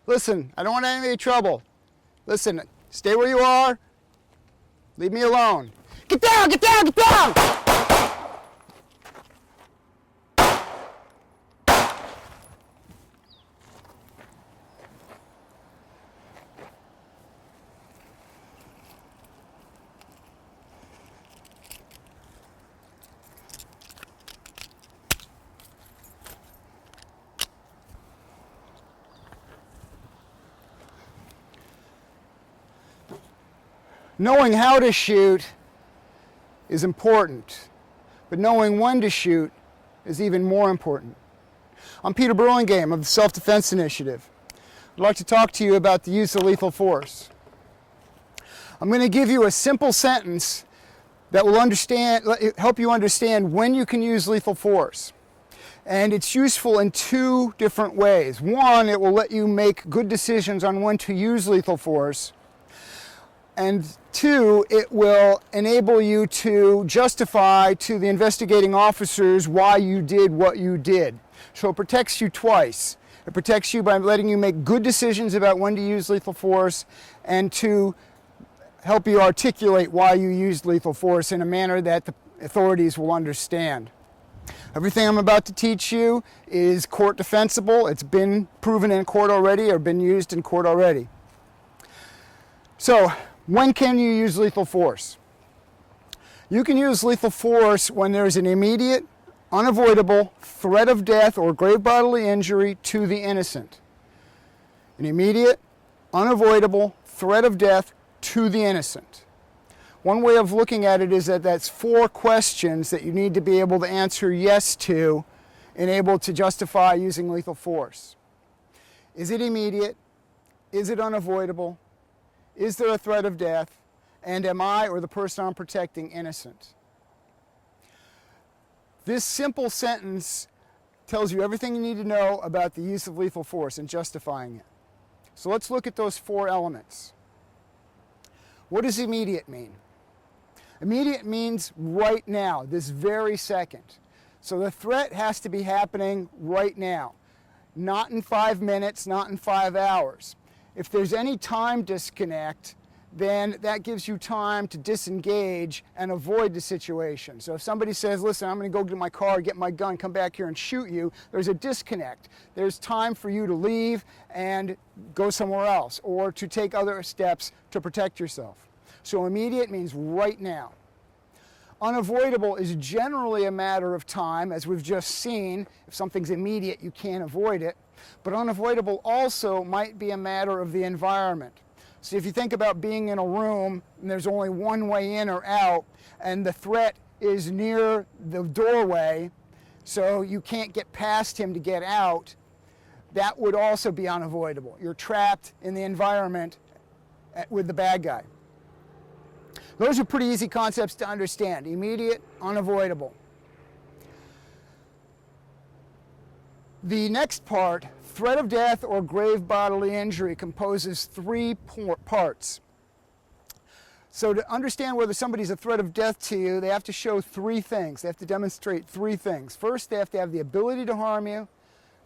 Listen, I don't want any trouble. Listen, stay where you are. Leave me alone. Get down, get down, get down! Knowing how to shoot is important, but knowing when to shoot is even more important. I'm Peter Burlingame of the Self-Defense Initiative. I'd like to talk to you about the use of lethal force. I'm going to give you a simple sentence that will help you understand when you can use lethal force. And it's useful in two different ways. One, it will let you make good decisions on when to use lethal force. And two, it will enable you to justify to the investigating officers why you did what you did. So it protects you twice. It protects you by letting you make good decisions about when to use lethal force, and to help you articulate why you used lethal force in a manner that the authorities will understand. Everything I'm about to teach you is court defensible. It's been proven in court already or been used in court already. So, when can you use lethal force? You can use lethal force when there's an immediate, unavoidable threat of death or grave bodily injury to the innocent. An immediate, unavoidable threat of death to the innocent. One way of looking at it is that that's 4 questions that you need to be able to answer yes to and able to justify using lethal force. Is it immediate? Is it unavoidable? Is there a threat of death? And am I or the person I'm protecting innocent? This simple sentence tells you everything you need to know about the use of lethal force and justifying it. So let's look at those 4 elements. What does immediate mean? Immediate means right now, this very second. So the threat has to be happening right now. Not in 5 minutes, not in 5 hours. If there's any time disconnect, then that gives you time to disengage and avoid the situation. So if somebody says, listen, I'm going to go get my car, get my gun, come back here and shoot you, there's a disconnect. There's time for you to leave and go somewhere else, or to take other steps to protect yourself. So immediate means right now. Unavoidable is generally a matter of time, as we've just seen. If something's immediate, you can't avoid it. But unavoidable also might be a matter of the environment. So if you think about being in a room and there's only one way in or out, and the threat is near the doorway, so you can't get past him to get out, that would also be unavoidable. You're trapped in the environment with the bad guy. Those are pretty easy concepts to understand. Immediate, unavoidable. The next part, threat of death or grave bodily injury, composes 3 parts. So to understand whether somebody's a threat of death to you, they have to show 3 things. They have to demonstrate 3 things. First, they have to have the ability to harm you.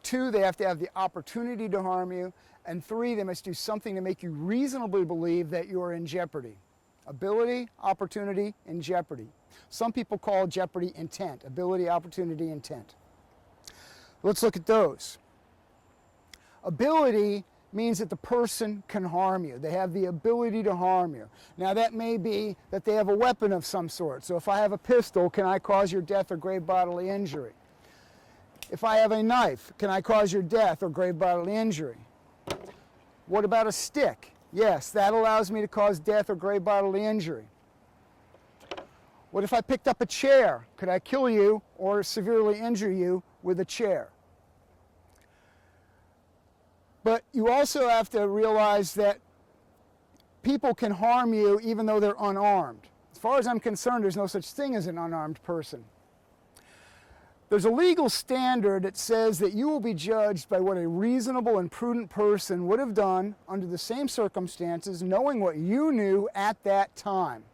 2, they have to have the opportunity to harm you. And 3, they must do something to make you reasonably believe that you are in jeopardy. Ability, opportunity, and jeopardy. Some people call jeopardy intent. Ability, opportunity, intent. Let's look at those. Ability means that the person can harm you. They have the ability to harm you. Now that may be that they have a weapon of some sort. So if I have a pistol, can I cause your death or grave bodily injury? If I have a knife, can I cause your death or grave bodily injury? What about a stick? Yes, that allows me to cause death or grave bodily injury. What if I picked up a chair? Could I kill you or severely injure you with a chair? But you also have to realize that people can harm you even though they're unarmed. As far as I'm concerned, there's no such thing as an unarmed person. There's a legal standard that says that you will be judged by what a reasonable and prudent person would have done under the same circumstances, knowing what you knew at that time.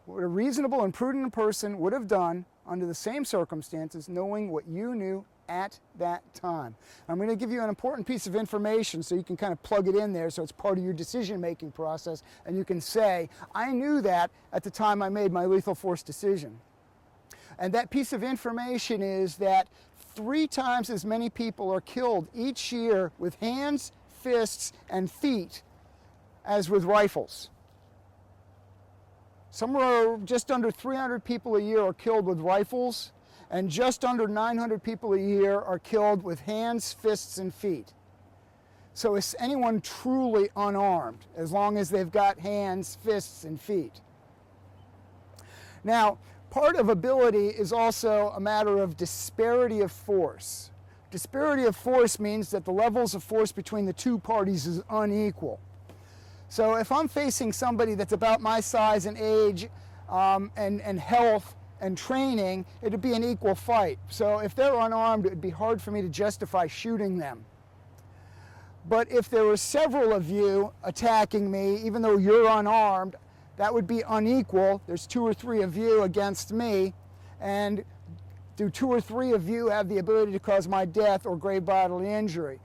What a reasonable and prudent person would have done under the same circumstances, knowing what you knew at that time. I'm going to give you an important piece of information so you can kind of plug it in there so it's part of your decision-making process, and you can say, I knew that at the time I made my lethal force decision. And that piece of information is that 3 times as many people are killed each year with hands, fists, and feet as with rifles. Somewhere just under 300 people a year are killed with rifles, and just under 900 people a year are killed with hands, fists, and feet. So is anyone truly unarmed, as long as they've got hands, fists, and feet? Now, part of ability is also a matter of disparity of force. Disparity of force means that the levels of force between the two parties is unequal. So if I'm facing somebody that's about my size and age and health and training, it'd be an equal fight. So if they're unarmed, it'd be hard for me to justify shooting them. But if there were several of you attacking me, even though you're unarmed, that would be unequal. There's 2 or 3 of you against me, and do 2 or 3 of you have the ability to cause my death or grave bodily injury?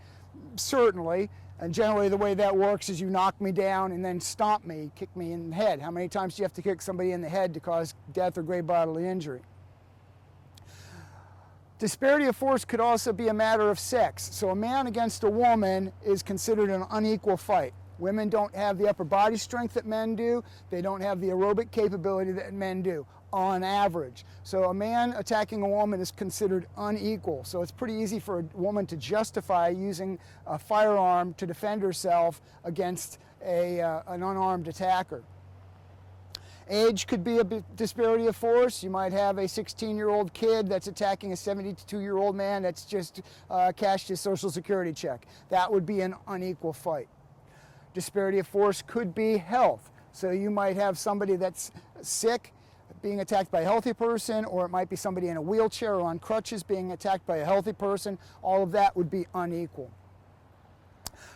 Certainly. And generally the way that works is you knock me down and then stomp me, kick me in the head. How many times do you have to kick somebody in the head to cause death or grave bodily injury? Disparity of force could also be a matter of sex. So a man against a woman is considered an unequal fight. Women don't have the upper body strength that men do. They don't have the aerobic capability that men do, on average. So a man attacking a woman is considered unequal. So it's pretty easy for a woman to justify using a firearm to defend herself against an unarmed attacker. Age could be a disparity of force. You might have a 16-year-old kid that's attacking a 72-year-old man that's just cashed his Social Security check. That would be an unequal fight. Disparity of force could be health. So you might have somebody that's sick being attacked by a healthy person, or it might be somebody in a wheelchair or on crutches being attacked by a healthy person. All of that would be unequal.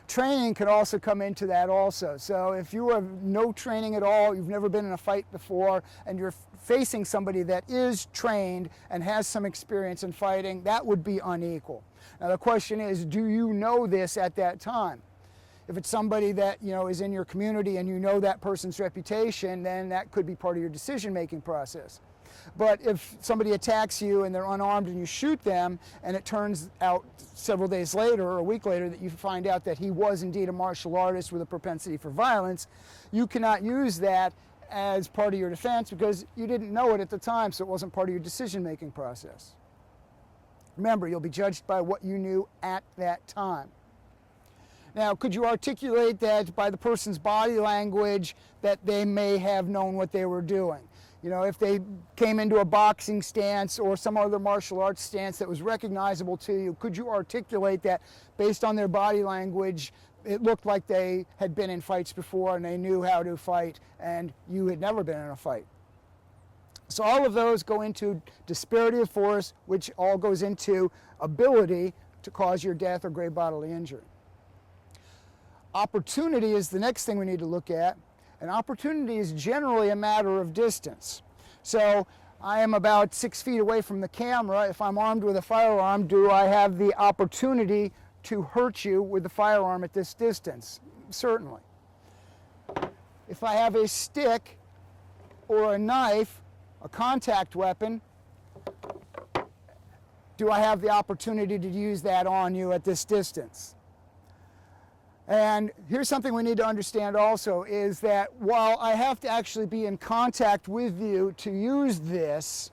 Training could also come into that also. So if you have no training at all, you've never been in a fight before, and you're facing somebody that is trained and has some experience in fighting, that would be unequal. Now the question is, do you know this at that time? If it's somebody that is in your community and you know that person's reputation, then that could be part of your decision-making process. But if somebody attacks you and they're unarmed and you shoot them, and it turns out several days later or a week later that you find out that he was indeed a martial artist with a propensity for violence, you cannot use that as part of your defense because you didn't know it at the time, so it wasn't part of your decision-making process. Remember, you'll be judged by what you knew at that time. Now, could you articulate that by the person's body language that they may have known what they were doing? If they came into a boxing stance or some other martial arts stance that was recognizable to you, could you articulate that based on their body language? It looked like they had been in fights before and they knew how to fight, and you had never been in a fight. So all of those go into disparity of force, which all goes into ability to cause your death or grave bodily injury. Opportunity is the next thing we need to look at, and opportunity is generally a matter of distance. So I am about 6 feet away from the camera. If I'm armed with a firearm, do I have the opportunity to hurt you with the firearm at this distance? Certainly. If I have a stick or a knife, a contact weapon, do I have the opportunity to use that on you at this distance? And here's something we need to understand also, is that while I have to actually be in contact with you to use this,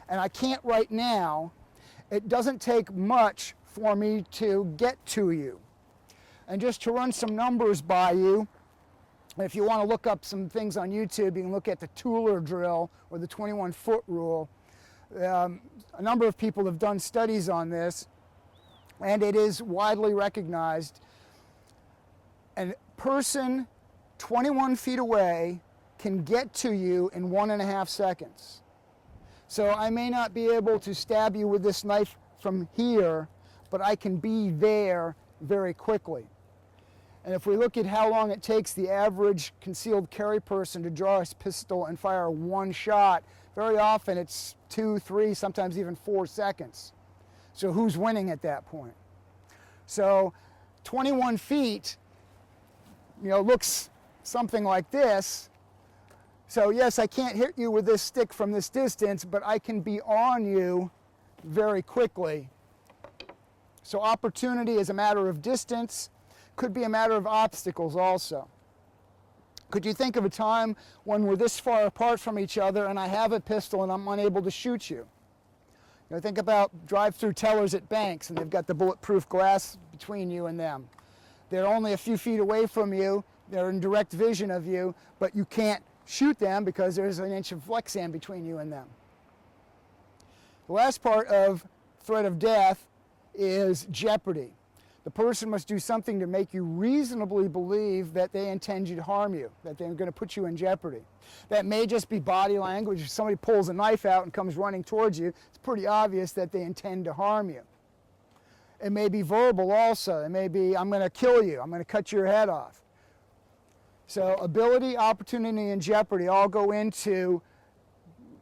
and I can't right now, it doesn't take much for me to get to you. And just to run some numbers by you, if you want to look up some things on YouTube, you can look at the Tooler drill or the 21-foot rule. A number of people have done studies on this, and it is widely recognized. A person 21 feet away can get to you in 1.5 seconds. So I may not be able to stab you with this knife from here, but I can be there very quickly. And if we look at how long it takes the average concealed carry person to draw his pistol and fire one shot, very often it's 2, 3, sometimes even 4 seconds. So who's winning at that point? So 21 feet, looks something like this. So yes, I can't hit you with this stick from this distance, but I can be on you very quickly. So opportunity is a matter of distance, could be a matter of obstacles also. Could you think of a time when we're this far apart from each other and I have a pistol and I'm unable to shoot you? Think about drive-through tellers at banks and they've got the bulletproof glass between you and them. They're only a few feet away from you, they're in direct vision of you, but you can't shoot them because there's an inch of Lexan between you and them. The last part of threat of death is jeopardy. The person must do something to make you reasonably believe that they intend to harm you, that they're going to put you in jeopardy. That may just be body language. If somebody pulls a knife out and comes running towards you, it's pretty obvious that they intend to harm you. It may be verbal also. It may be, I'm going to kill you, I'm going to cut your head off. So ability, opportunity, and jeopardy all go into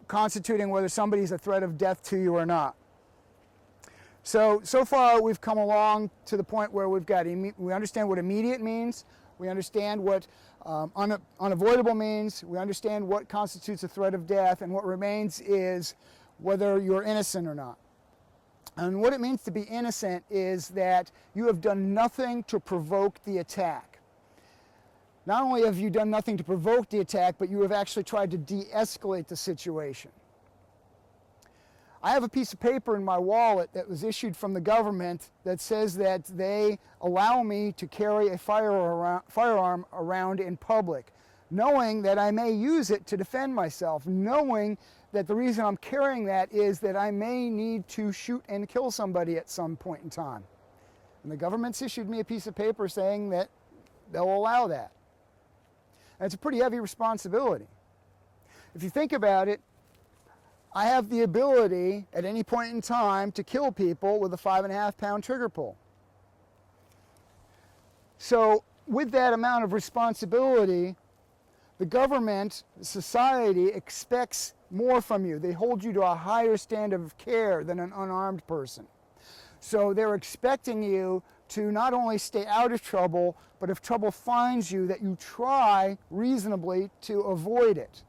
constituting whether somebody's a threat of death to you or not. So far we've come along to the point where we understand what immediate means, we understand what unavoidable means, we understand what constitutes a threat of death, and what remains is whether you're innocent or not. And what it means to be innocent is that you have done nothing to provoke the attack. Not only have you done nothing to provoke the attack, but you have actually tried to de-escalate the situation. I have a piece of paper in my wallet that was issued from the government that says that they allow me to carry a firearm around in public, knowing that I may use it to defend myself, knowing that the reason I'm carrying that is that I may need to shoot and kill somebody at some point in time. And the government's issued me a piece of paper saying that they'll allow that. And it's a pretty heavy responsibility. If you think about it, I have the ability at any point in time to kill people with a 5.5-pound trigger pull. So with that amount of responsibility, the government, society expects more from you. They hold you to a higher standard of care than an unarmed person. So they're expecting you to not only stay out of trouble, but if trouble finds you, that you try reasonably to avoid it.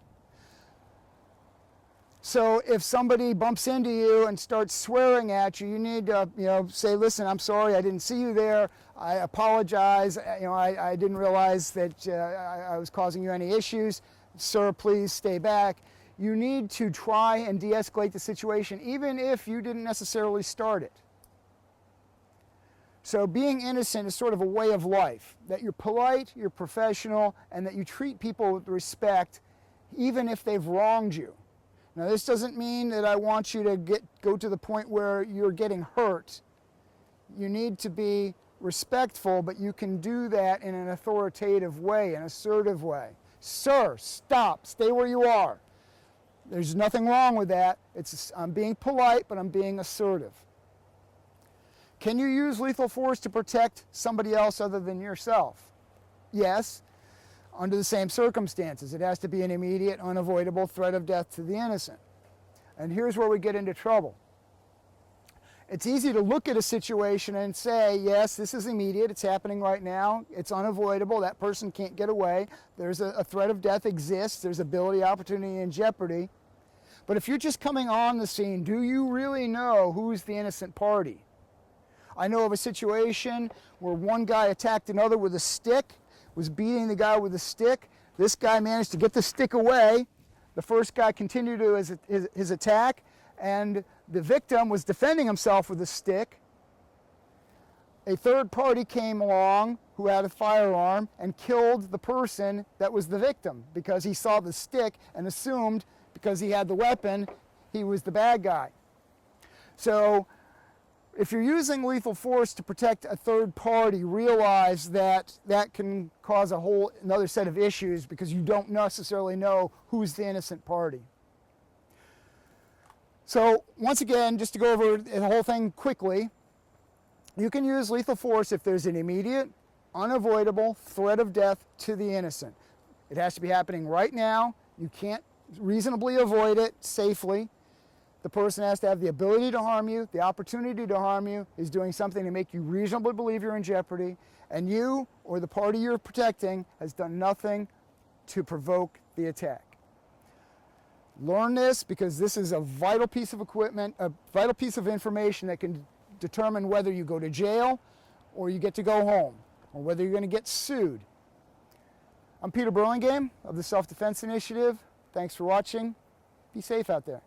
So if somebody bumps into you and starts swearing at you, you need to, say, listen, I'm sorry, I didn't see you there. I apologize. I didn't realize that I was causing you any issues. Sir, please stay back. You need to try and de-escalate the situation, even if you didn't necessarily start it. So being innocent is sort of a way of life, that you're polite, you're professional, and that you treat people with respect, even if they've wronged you. Now, this doesn't mean that I want you to go to the point where you're getting hurt. You need to be respectful, but you can do that in an authoritative way, an assertive way. Sir, stop, stay where you are. There's nothing wrong with that. I'm being polite, but I'm being assertive. Can you use lethal force to protect somebody else other than yourself? Yes. Under the same circumstances. It has to be an immediate, unavoidable threat of death to the innocent. And here's where we get into trouble. It's easy to look at a situation and say, yes, this is immediate, it's happening right now, it's unavoidable, that person can't get away, there's a threat of death exists, there's ability, opportunity, and jeopardy. But if you're just coming on the scene, do you really know who's the innocent party? I know of a situation where one guy attacked another with a stick, was beating the guy with a stick. This guy managed to get the stick away. The first guy continued his attack, and the victim was defending himself with a stick. A third party came along who had a firearm and killed the person that was the victim because he saw the stick and assumed because he had the weapon, he was the bad guy. So if you're using lethal force to protect a third party, realize that that can cause a whole another set of issues because you don't necessarily know who's the innocent party. So once again, just to go over the whole thing quickly, you can use lethal force if there's an immediate, unavoidable threat of death to the innocent. It has to be happening right now. You can't reasonably avoid it safely. The person has to have the ability to harm you. The opportunity to harm you is doing something to make you reasonably believe you're in jeopardy, and you or the party you're protecting has done nothing to provoke the attack. Learn this, because this is a vital piece of equipment, a vital piece of information that can determine whether you go to jail or you get to go home, or whether you're going to get sued. I'm Peter Burlingame of the Self-Defense Initiative. Thanks for watching. Be safe out there.